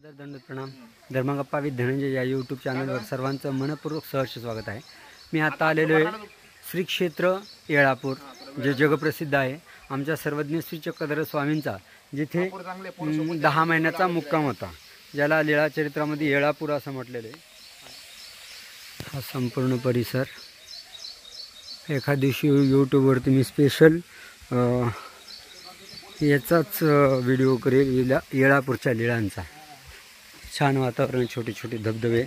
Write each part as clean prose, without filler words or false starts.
दंड प्रणाम. धर्मगप्पा विथ धनंजय या यूट्यूब चॅनलवर सर्वांचं मनपूर्वक सहर्ष स्वागत आहे. मी आता आलेलो आहे श्री क्षेत्र येळापूर, जे जगप्रसिद्ध आहे. आमच्या सर्वज्ञ श्री चक्रधर स्वामींचा जिथे 10 महिन्याचा मुक्काम होता, ज्याला लीळा चरित्रामध्ये येळापूर असं म्हटलेलं आहे. हा संपूर्ण परिसर एका दिवशी यूट्यूबवरती मी स्पेशल याचाच व्हिडिओ करेल, येळापूरच्या लीळांचा. छान वातावरण, छोटे छोटे धबधबे.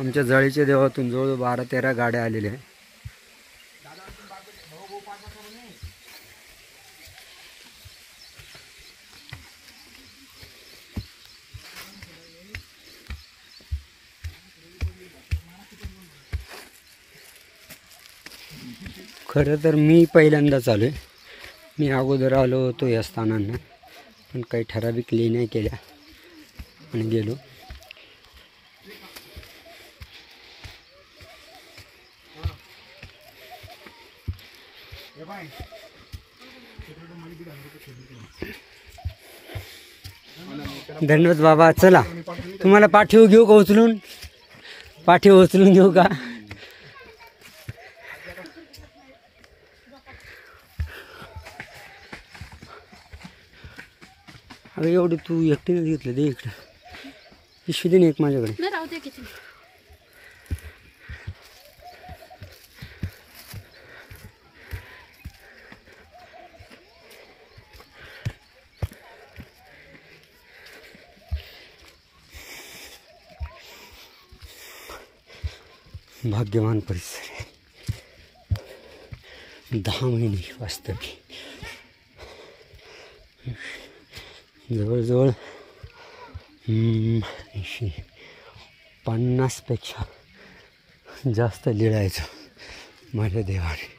आमच्या जाळीच्या देवातून जवळ 12-13 गाड्या आलेल्या आहेत. खरं तर मी पहिल्यांदाच आलो आहे. मी अगोदर आलो होतो या स्थानांना, पण काही ठराविक लेण्या केल्या आणि गेलो. धन्यवाद बाबा. चला, तुम्हाला पाठीव घेऊ का उचलून? पाठीव उचलून घेऊ का? अगं एवढं तू एकटीनेच घेतलं. दे इकडं पिशवी, दे ना एक माझ्याकडे. भाग्यवान परिसर आहे. 10 महिने वास्तव्य. जवळजवळ 50पेक्षा जास्त लिळायचं माझ्या देवाने.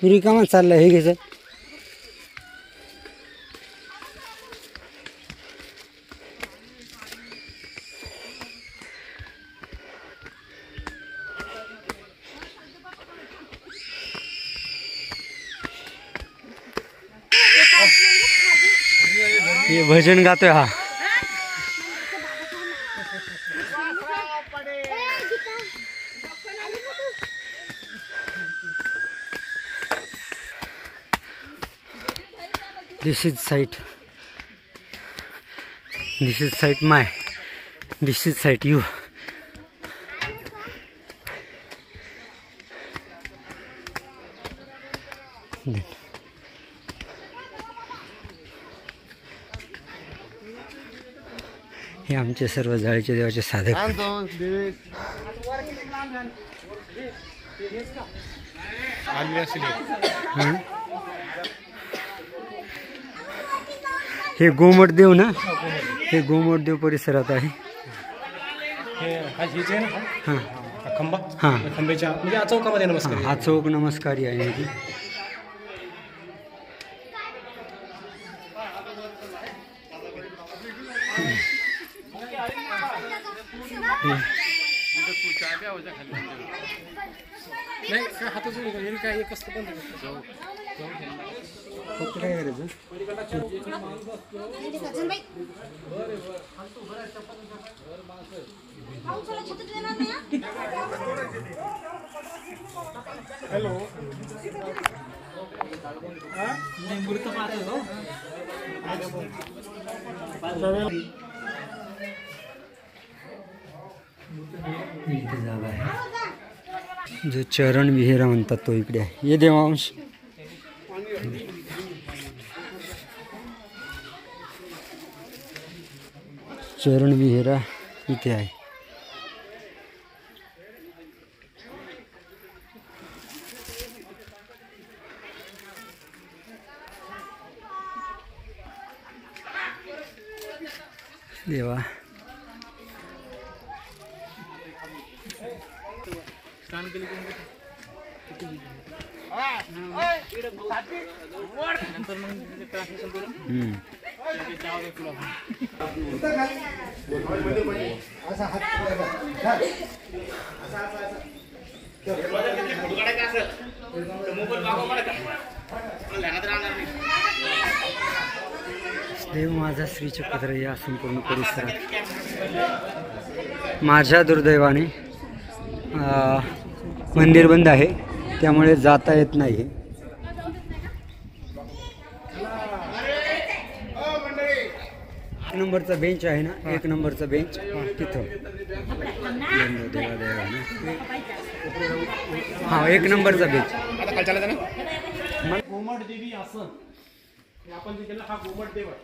तू रिकामा चालला, हे घ्यायचं. हे भजन गातोय हा. This is site. This is site my. This is site you. हे आमचे सर्व जाळीच्या देवाचे साधक. हे गोमटदेव ना, हे गोमटदेव परिसरात आहे. हां खंबा, हां खंबेच्या म्हणजे चौकामध्ये नमस्कार. हा चौक नमस्कारी आहे. काय एक असतं बंद फक्त काय करायचं? हॅलो, इथे जागा आहे. जो चरण विहीर म्हणतात तो इकडे आहे. ये देवांश. चरण विहिरा इथे आहे. देवा देव माझा श्री चक्रधर या संपूर्ण परिसरात माझ्या दुर्दैवाने मंदिर बंद आहे, त्यामुळे जाता येत नाही. एक नंबरचा बेंच आहे ना, एक नंबरचा बेंच तिथं. देवा देवा ना, हा एक नंबरचा बेंच. गोमट देवी आसन हे आपण जे केलं हा गोमट देव आहे.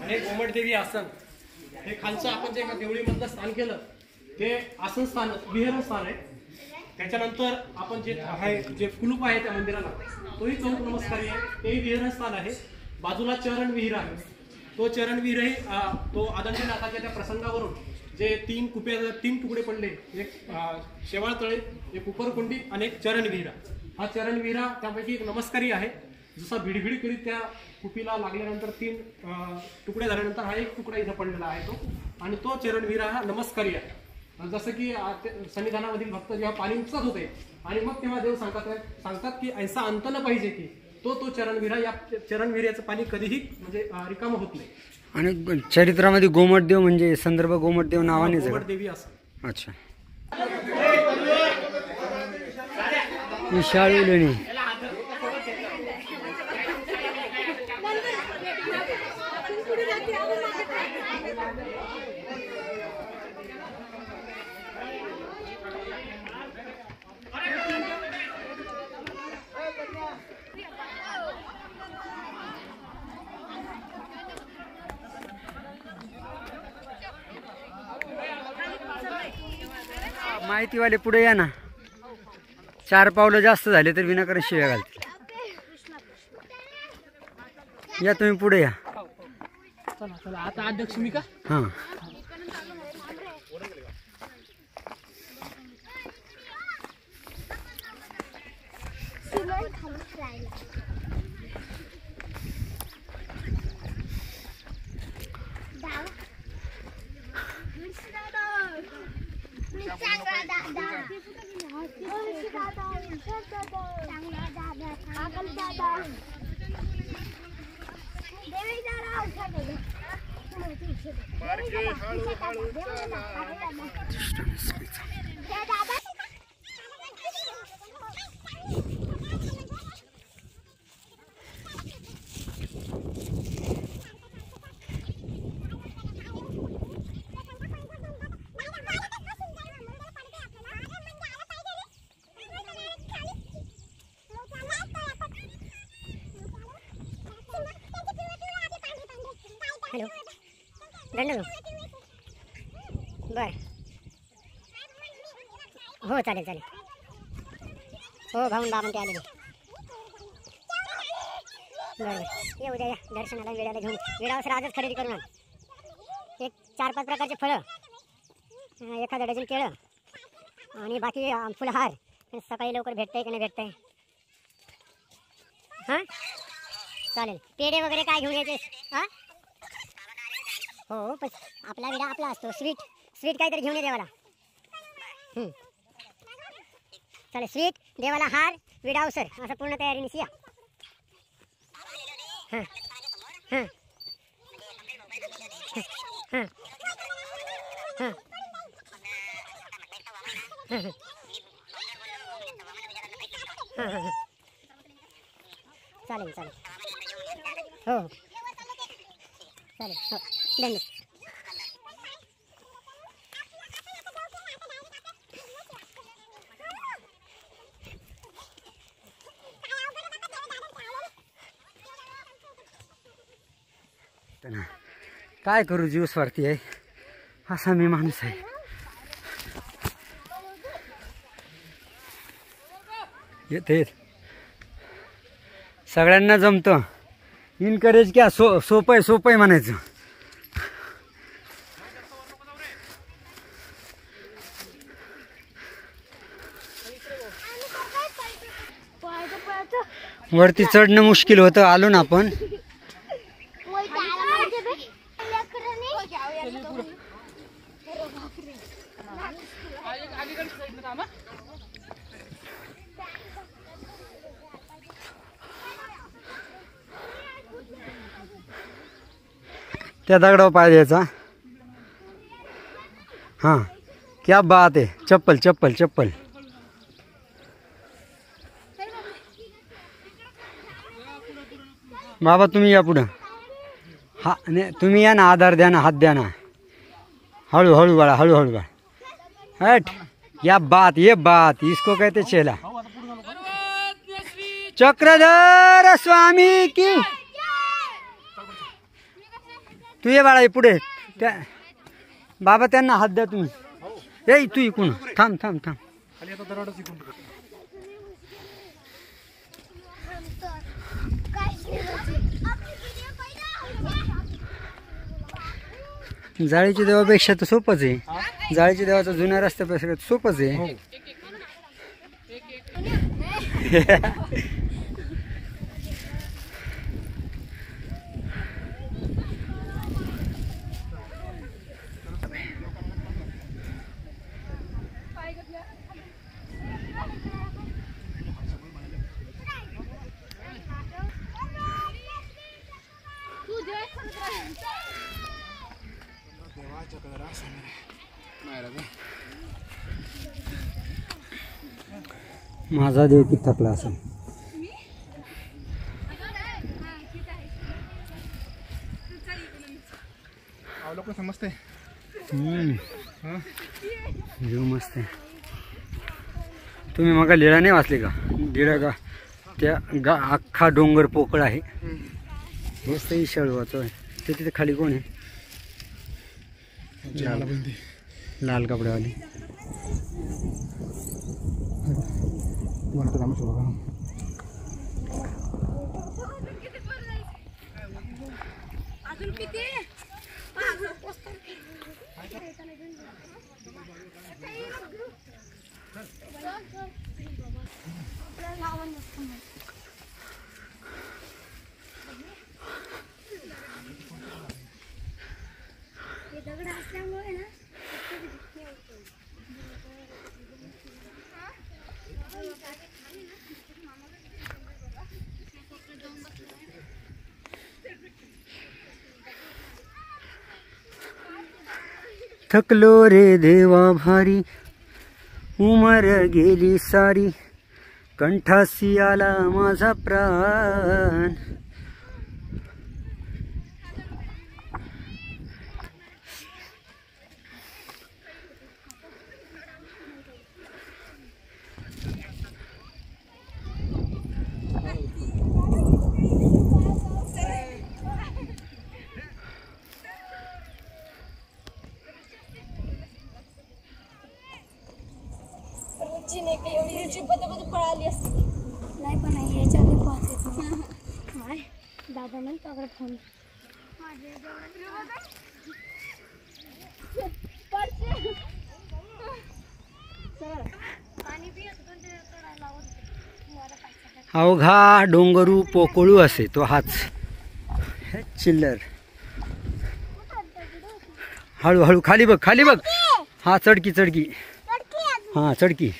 आणि गोमट देवी आसन हे खालचं आपण जे देवळीमधलं स्थान केलं ते आसन स्थान विहार स्थान आहे. त्याच्यानंतर आपण जे आहे जे कुलूप आहे त्या मंदिराला तोही चौक नमस्कारी आहे, तेही विहार स्थान आहे. बाजूला चरण विहीर आहे, तो चरण विहीरही तो आदंडनाथाच्या त्या प्रसंगावरून जे तीन तुकडे पडले, एक शेवाळ तळे, एक उपरकुंडी आणि एक चरण विहिरा. हा चरण विहिरा त्यापैकी एक नमस्कारी आहे. जसा भिडभिड करीत त्या कुपीला लागल्यानंतर तीन तुकडे झाल्यानंतर हा एक तुकडा इथं पडलेला आहे तो, आणि तो चरण विहिरा हा नमस्कारी आहे. जसं की सन्निधानामधील भक्त जेव्हा पाणी उपसत होते आणि मग तेव्हा देव सांगतात की ऐसा अंत न पाहिजे की तो चरणविरा या चरणविऱ्याचं पाणी कधीही म्हणजे रिकामं होत नाही. आणि चरित्रामध्ये गोमटदेव म्हणजे संदर्भ गोमटदेव नावानेच गोमट देवी असं. अच्छा. विशाळू लेणी माहितीवाले पुढे या ना, 4 पावलं जास्त झाले तर विनाकारण शिव्या घालतील. या तुम्ही पुढे या. चला चला आता अध्यक्ष मी का? हां हॅलो गंडू बर हो चालेल चालेल हो भाऊन बाबा ते आलेले बरं ये उद्या या दर्शनाला वेळाला घेऊन वेळावर आजच खरेदी करून आण. एक 4-5 प्रकारचे फळं, एखादा डझन केळं आणि बाकी फुलहार. सकाळी लवकर भेटतंय की नाही भेटतंय? हां चालेल. पेढे वगैरे काय घेऊन यायचे? हां हो पण आपला विडा आपला असतो. स्वीट काहीतरी घेऊन ये देवाला. चालेल स्वीट देवाला हार विडा उसर असं पूर्ण तयारीने या. हां हां हां हां हां हां चालेल चालेल हो चालेल हो धन्यवाद. वाटतं ना. काय करू, जीव स्वार्थी आहे असा मी माणूस आहे. येते सगळ्यांना जमतं. इनकरेज क्या सोपं आहे म्हणायचं. वरती चढणं मुश्किल होतं. आलो ना आपण. त्या दगडावर पाय द्यायचा. हां, क्या बात आहे. चप्पल चप्पल चप्पल. बाबा तुम्ही या पुढं. हा नाही, तुम्ही या ना, आधार द्या ना, हात द्या ना. हळूहळू बाळा, हळूहळू बाळा. हट. या बात, ये बात, इसको कहते चेला. चक्रधर स्वामी की. तू ये बाळा, पुढे. त्या बाबा त्यांना हात द्या तुम्ही. ए तू इकून थांब थांब थांब. जाळीच्या देवापेक्षा तर सोपंच आहे. जाळीच्या देवाचा जुन्या रस्त्यापेक्षा सोपंच आहे. माझा देव किती थकला असेल. समजते. जीव मस्त आहे. तुम्ही मग लिळा नाही वाचले का? लिळा का त्या अख्खा डोंगर पोकळ आहे. मस्त शाळू वाचो. ते तिथे खाली कोण आहे? लाल कपड्यावाली. थकलो रे देवा भारी, उमर गेली सारी, कंठासी आला माझा प्राण. नाही पण याच्यावर पाहते दादा नाही का फोन. अवघा डोंगरू पोकळू असे तो हाच चिल्लर. हळूहळू खाली बघ, खाली बघ. हा चढकी चढकी. हा चढकी.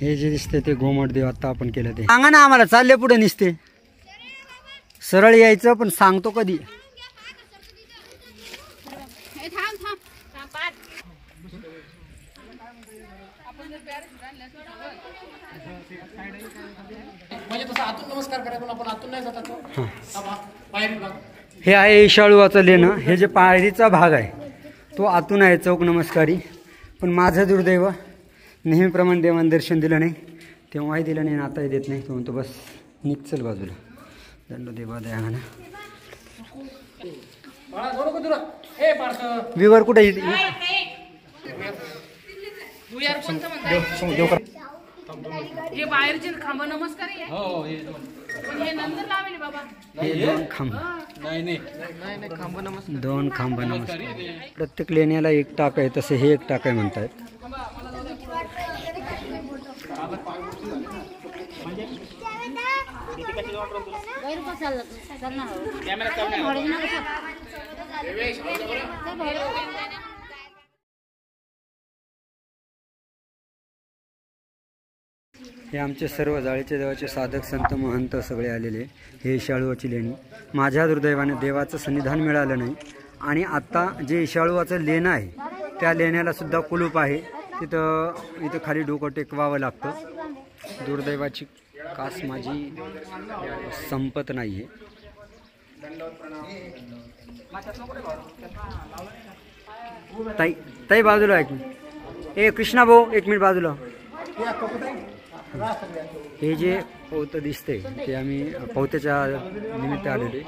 हे जे दिसते ते घोमट देव आता आपण केलं ते. सांगा ना आम्हाला, चालले पुढे निसते. सरळ यायचं पण सांगतो कधी. तसं आतून नमस्कार करायचा, आपण आतून नाही जातात तो. हा भाग, पायरी भाग. हे आहे ईशाळूवाचं लेणं. हे जे पायरीचा भाग आहे तो आतून आहे चौक नमस्कारी. पण माझं दुर्दैव नेहमीप्रमाणे देवानं दर्शन दिलं नाही, तेव्हाही दिलं नाही आणि आताही देत नाही. तो म्हणतो बस निघचल बाजूला. दंड देवा दयाना. बाळा जोर को तुला ए पार्थ विवर कुठे आहे? तू यार कोणतं म्हणताय? हे बाहेरचे खांब नमस्कार आहे. हो हे पण हे नंतर लावेल बाबा. हे दोन खांब, नाही खांब नमस्कार. दोन खांब नमस्कार. प्रत्येक लेण्याला एक टाक आहे, तसे हे एक टाक आहे म्हणतात. हे आमचे सर्व जाळीचे देवाचे साधक संत महंत सगळे आलेले. हे ईशाळूवाची लेणी. माझ्या दुर्दैवाने देवाचं सन्निधान मिळालं नाही आणि आत्ता जे ईशाळूवाचं लेणं आहे त्या लेण्याला सुद्धा कुलूप आहे. इथं खाली डोकं टेकवावं लागतं. दुर्दैवाची कास माझी संपत नाही आहे. ताई ताई बाजूला एक मिनिट. ए कृष्णा भाऊ एक मिनिट बाजूला. हे जे पौतं दिसते ते आम्ही पौत्याच्या निमित्त आलेले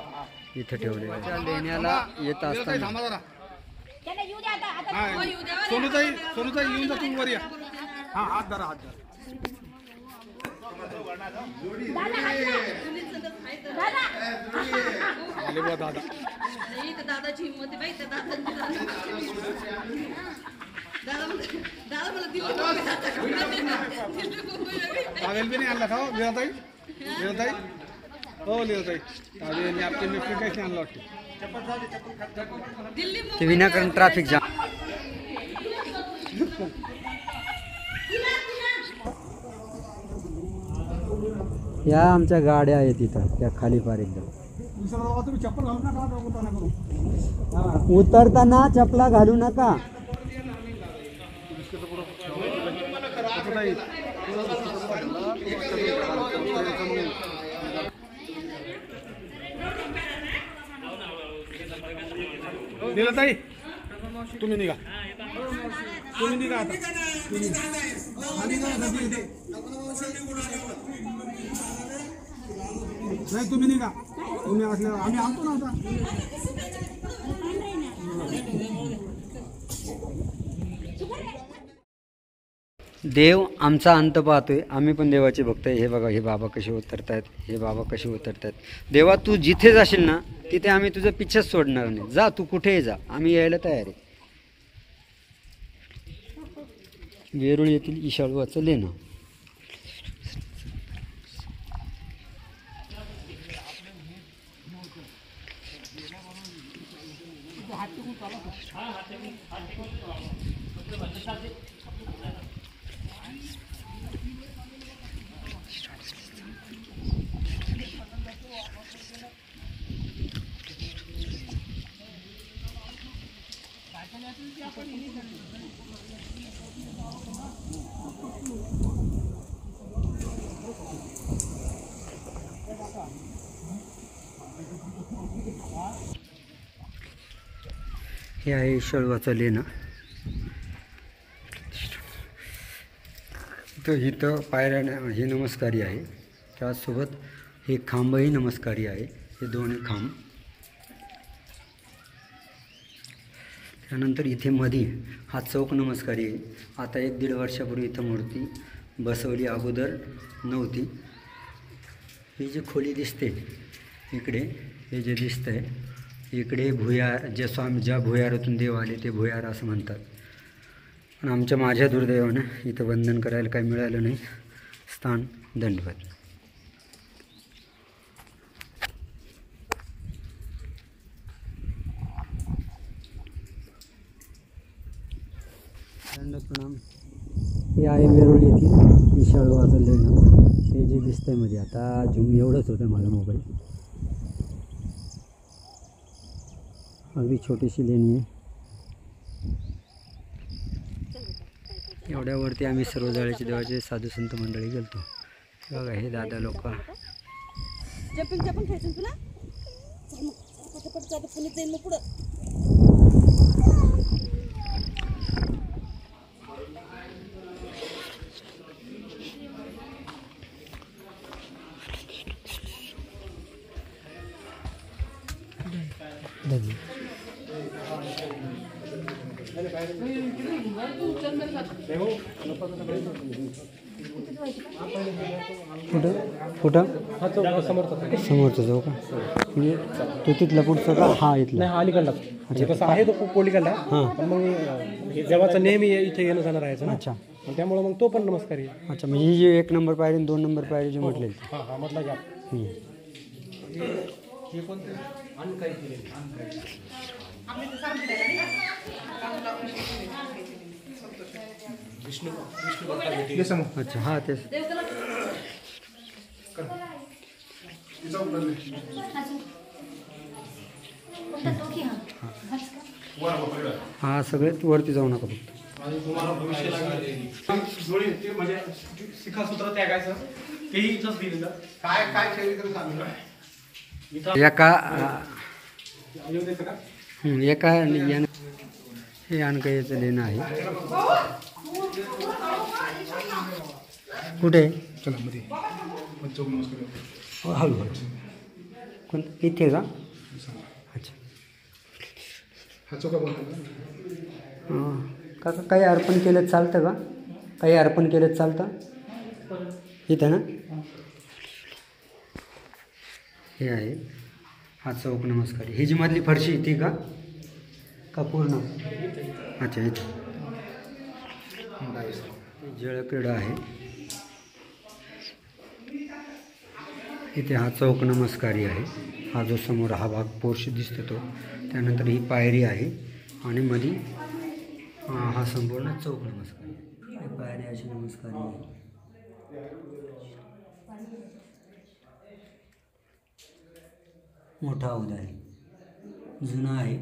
इथं ठेवले. लेण्याला येत असताना सोनूताई येऊन जा तू वर या. हा हात धरा, हात धरा. आले बा दादा. दादाची हिंमत आहे बाई, त्या दादा मला दिली. टावेल भी नहीं आणला का हो लीलाताई? लीलाताई हो लीलाताई टावेल आपके मित्र कैसे आणला वाटते? ते विनाकारण ट्रॅफिक जाम. या आमच्या गाड्या आहेत इथं त्या खाली पार एकदम. तुम्ही चप्पल घालू नका, उतरताना चपला घालू नका. लीलाताई तुम्ही निघा, तुम्ही निघा आता. नाही तुम्ही निघा, तुम्ही असल्यावर आम्ही आणतो ना आता. देव आमचा अंत पाहतोय. आम्ही पण देवाचे भक्त आहे. हे बघा हे बाबा कसे उतरतायत, हे बाबा कसे उतरतायत. देवा तू जिथे जाशील ना तिथे आम्ही तुझं पिच्छाच सोडणार नाही. जा तू कुठेही जा, आम्ही यायला तयार आहे. वेरूळ येथील ईशाळूवाचं लेणं. हे आहे ईशाळूवाचं लेणं. इथं पायऱ्या हे नमस्कारी आहे, त्याचसोबत हे खांबही नमस्कारी आहे. हे दोन्ही खांब. त्यानंतर इथे मध्ये हा चौक नमस्कारी आहे. आता 1-1.5 वर्षापूर्वी इथं मूर्ती बसवली, अगोदर नव्हती. ही जी खोली दिसते इकडे, हे जे दिसतंय इकडे भुयार, ज्या भुयारातून देव आले ते भुयार असं म्हणतात. पण माझ्या दुर्दैवानं इथं वंदन करायला काही मिळालं नाही. स्थान दंडवत. दंड प्रणाम. हे आहे वेरूळ येथील ईशाळूवाचं लेणं. हे जे दिसतंय मध्ये, आता झूम एवढंच होतं माझा मोबाईल. अगदी छोटीशी लेणी आहे. एवढ्यावरती आम्ही सर्व जाळीचे देवाचे साधू संत मंडळी गेलतो. बघा हे दादा लोक जम्पिंग पण खेळशील तुला चल मग पटापट जाता पुण्यात जाईल मग पुढं कुठं कुठं हा चौक समोरचा समोरचं जाऊ का म्हणजे तो तिथला पुढचा का हा इथला नाही अलीकडला म्हणजे कसं आहे तो पोलीकडला पण मग हे जेव्हाचा नेहमी इथे येणं जाणं राहायचं ना अच्छा आणि त्यामुळे मग तो पण नमस्कार आहे. अच्छा म्हणजे ही जी 1 नंबर पायरी आणि 2 नंबर पायरी जी म्हटलेली हा हा मधला गॅप हे कोणते अनकाई केलेली विष्णू विष्णू अच्छा हा तेच हा सगळे वरती जाऊ नका फक्त आणि तुम्हाला भविष्याला जोडी ते म्हणजे शिखासूत्र त्यागायचं तेही इथंच दिलेलं काय काय ठेवली सांग एका अयोध्येचं का एका यानं हे अनकाईचं लेणं आहे कुठे चला मध्ये हळू हळू कोण इथे का अच्छा हा चोका बोलतो काका काही अर्पण केलं चालतं का काही अर्पण केलं चालतं इथं ना हे आहे हा चौक नमस्कार ही जी मधली फरशी ती का पूर्ण अच्छा इथे जळक्रीडा आहे इथे हा चौक नमस्कारी आहे हा जो समोर हा भाग पोर्श दिसतो तो त्यानंतर ही पायरी आहे आणि मध्ये हा संपूर्ण चौक नमस्कारी ही पायरी अशी नमस्कारी आहे मोठा हौद आहे जुना आहे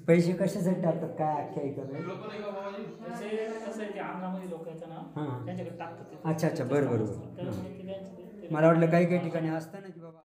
पैसे कशासाठी टाकतात काय आख्या हां अच्छा अच्छा बरं बरं बरं मला वाटलं काही काही ठिकाणी असतं ना की बाबा